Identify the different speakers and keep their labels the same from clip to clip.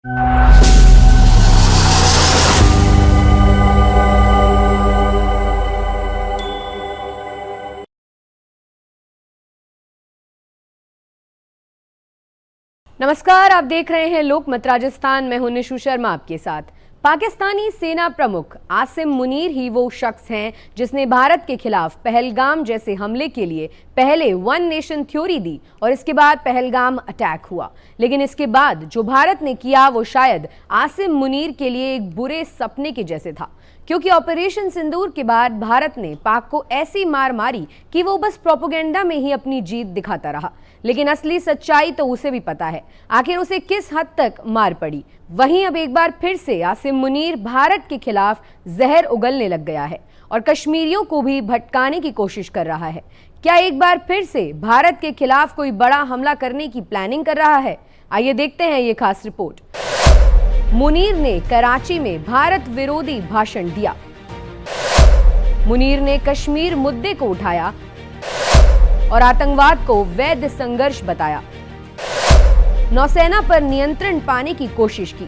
Speaker 1: नमस्कार, आप देख रहे हैं लोकमत राजस्थान। मैं हूं निशु शर्मा आपके साथ। पाकिस्तानी सेना प्रमुख आसिम मुनीर ही वो शख्स हैं जिसने भारत के खिलाफ पहलगाम जैसे हमले के लिए पहले वन नेशन थ्योरी दी और इसके बाद पहलगाम अटैक हुआ। लेकिन इसके बाद जो भारत ने किया वो शायद आसिम मुनीर के लिए एक बुरे सपने के जैसे था, क्योंकि ऑपरेशन सिंदूर के बाद भारत ने पाक को ऐसी मार मारी कि वो बस प्रोपेगेंडा में ही अपनी जीत दिखाता रहा। लेकिन असली सच्चाई तो उसे भी पता है, आखिर उसे किस हद तक मार पड़ी। वहीं अब एक बार फिर से आसिम मुनीर भारत के खिलाफ जहर उगलने लग गया है और कश्मीरियों को भी भटकाने की कोशिश कर रहा है। क्या एक बार फिर से भारत के खिलाफ कोई बड़ा हमला करने की प्लानिंग कर रहा है? आइए देखते हैं ये खास रिपोर्ट। मुनीर ने कराची में भारत विरोधी भाषण दिया। मुनीर ने कश्मीर मुद्दे को उठाया और आतंकवाद को वैध संघर्ष बताया। नौसेना पर नियंत्रण पाने की कोशिश की।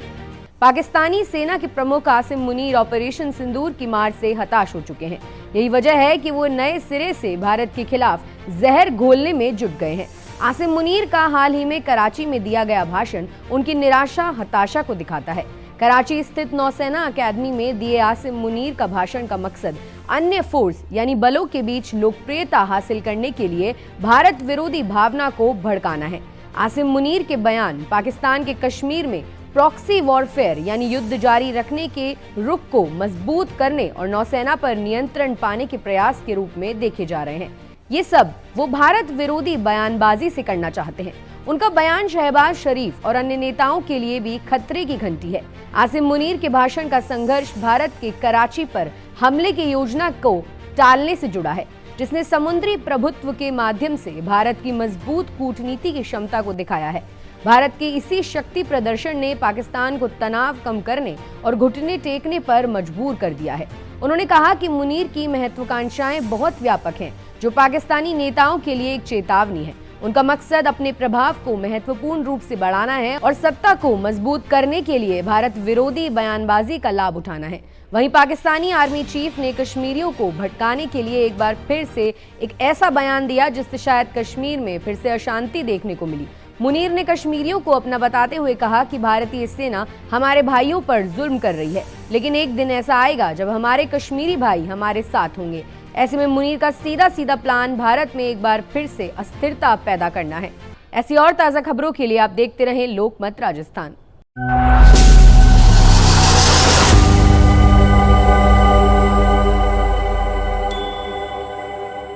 Speaker 1: पाकिस्तानी सेना के प्रमुख आसिम मुनीर ऑपरेशन सिंदूर की मार से हताश हो चुके हैं। यही वजह है कि वो नए सिरे से भारत के खिलाफ जहर घोलने में जुट गए हैं। आसिम मुनीर का हाल ही में कराची में दिया गया भाषण उनकी निराशा हताशा को दिखाता है। कराची स्थित नौसेना अकेडमी में दिए आसिम मुनीर का भाषण का मकसद अन्य फोर्स यानी बलों के बीच लोकप्रियता हासिल करने के लिए भारत विरोधी भावना को भड़काना है। आसिम मुनीर के बयान पाकिस्तान के कश्मीर में प्रॉक्सी वॉरफेयर यानी युद्ध जारी रखने के रुख को मजबूत करने और नौसेना पर नियंत्रण पाने के प्रयास के रूप में देखे जा रहे हैं। ये सब वो भारत विरोधी बयानबाजी से करना चाहते हैं। उनका बयान शहबाज शरीफ और अन्य नेताओं के लिए भी खतरे की घंटी है। आसिम मुनीर के भाषण का संघर्ष भारत के कराची पर हमले की योजना को टालने से जुड़ा है, जिसने समुद्री प्रभुत्व के माध्यम से भारत की मजबूत कूटनीति की क्षमता को दिखाया है। भारत के इसी शक्ति प्रदर्शन ने पाकिस्तान को तनाव कम करने और घुटने टेकने पर मजबूर कर दिया है। उन्होंने कहा कि मुनीर की महत्वाकांक्षाएं बहुत व्यापक हैं, जो पाकिस्तानी नेताओं के लिए एक चेतावनी है। उनका मकसद अपने प्रभाव को महत्वपूर्ण रूप से बढ़ाना है और सत्ता को मजबूत करने के लिए भारत विरोधी बयानबाजी का लाभ उठाना है। वहीं पाकिस्तानी आर्मी चीफ ने कश्मीरियों को भटकाने के लिए एक बार फिर से एक ऐसा बयान दिया जिससे शायद कश्मीर में फिर से अशांति देखने को मिली। मुनीर ने कश्मीरियों को अपना बताते हुए कहा कि भारतीय सेना हमारे भाइयों पर जुल्म कर रही है, लेकिन एक दिन ऐसा आएगा जब हमारे कश्मीरी भाई हमारे साथ होंगे। ऐसे में मुनीर का सीधा प्लान भारत में एक बार फिर से अस्थिरता पैदा करना है। ऐसी और ताज़ा खबरों के लिए आप देखते रहें लोकमत राजस्थान।